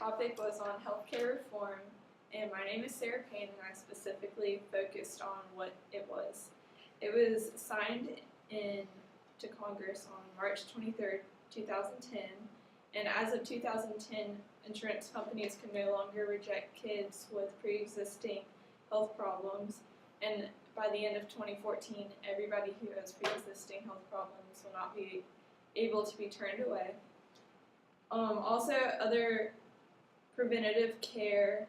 topic was on healthcare reform, and my name is Sarah Payne, and I specifically focused on what it was. It was signed into Congress on March 23rd, 2010, and as of 2010, insurance companies can no longer reject kids with pre-existing health problems, and by the end of 2014, everybody who has pre-existing health problems will not be able to be turned away. Also, other preventative care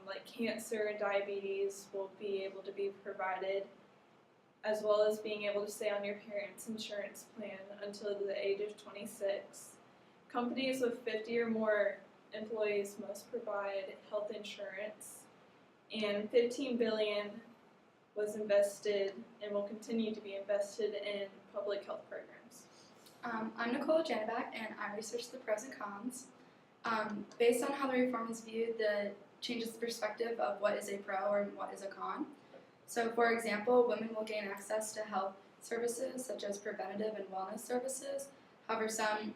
like cancer and diabetes will be able to be provided, as well as being able to stay on your parents' insurance plan until the age of 26. Companies with 50 or more employees must provide health insurance, and $15 billion was invested and will continue to be invested in public health programs. I'm Nicole Janabak, and I researched the pros and cons. Based on how the reform is viewed, the changes the perspective of what is a pro and what is a con. So, for example, women will gain access to health services such as preventative and wellness services. However, some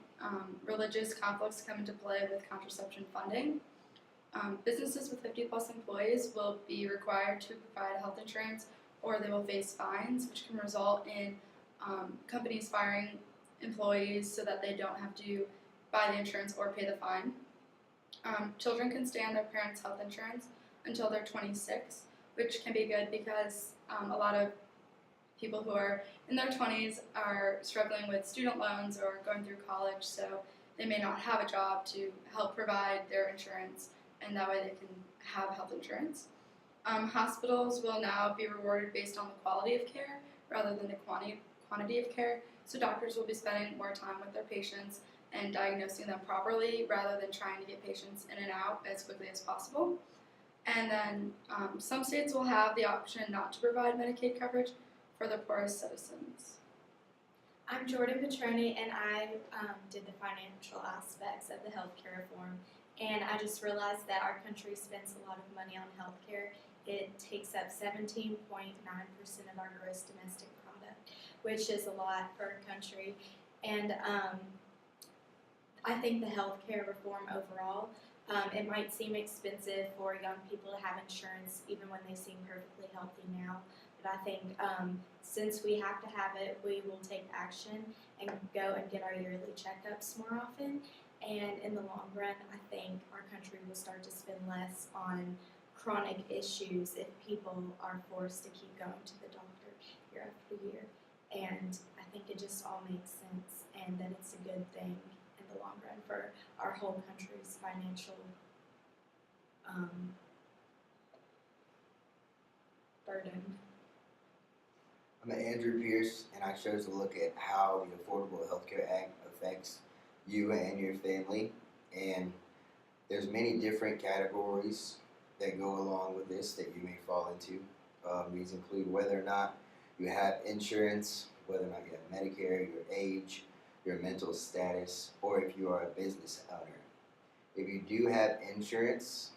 religious conflicts come into play with contraception funding. Businesses with 50 plus employees will be required to provide health insurance, or they will face fines, which can result in companies firing employees so that they don't have to buy the insurance or pay the fine. Children can stay on their parents' health insurance until they're 26, which can be good because a lot of people who are in their 20s are struggling with student loans or going through college, so they may not have a job to help provide their insurance, and that way they can have health insurance. Hospitals will now be rewarded based on the quality of care rather than the quantity of care, so doctors will be spending more time with their patients and diagnosing them properly rather than trying to get patients in and out as quickly as possible. And then some states will have the option not to provide Medicaid coverage for the poorest citizens. I'm Jordan Petroni, and I did the financial aspects of the healthcare reform. And I just realized that our country spends a lot of money on healthcare. It takes up 17.9% of our gross domestic product, which is a lot for our country. And I think the healthcare reform overall, it might seem expensive for young people to have insurance even when they seem perfectly healthy now. But I think since we have to have it, we will take action and go and get our yearly checkups more often. And in the long run, I think our country will start to spend less on chronic issues if people are forced to keep going to the doctor year after year. And I think it just all makes sense, and that it's a good thing in the long run for our whole country's financial burden. I'm Andrew Pierce, and I chose to look at how the Affordable Health Care Act affects you and your family. And there's many different categories that go along with this that you may fall into. These include whether or not you have insurance, whether or not you have Medicare, your age, your mental status, or if you are a business owner. If you do have insurance,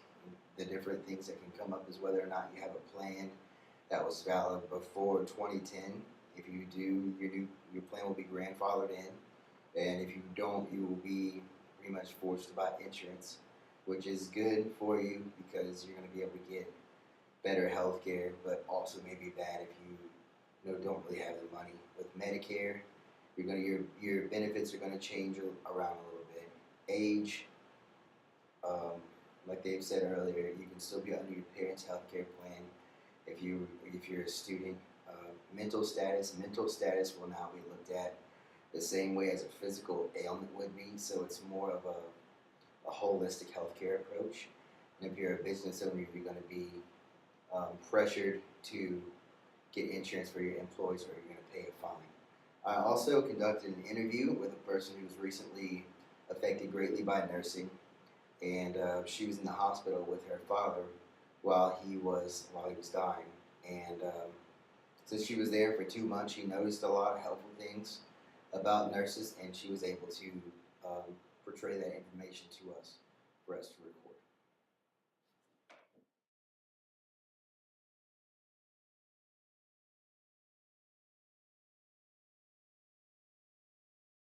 the different things that can come up is whether or not you have a plan that was valid before 2010. If you do, your plan will be grandfathered in, and if you don't, you will be pretty much forced to buy insurance, which is good for you because you're going to be able to get better health care, but also may be bad if you don't really have the money. With Medicare, your benefits are going to change around a little bit. Age, like Dave said earlier, you can still be under your parents' health care plan if you're a student. Mental status will now be looked at the same way as a physical ailment would be, so it's more of a holistic healthcare approach. And if you're a business owner, you're going to be pressured to get insurance for your employees, or you're going to pay a fine. I also conducted an interview with a person who was recently affected greatly by nursing, and she was in the hospital with her father while he was dying. And since she was there for 2 months, she noticed a lot of helpful things about nurses, and she was able to portray that information to us for us to record.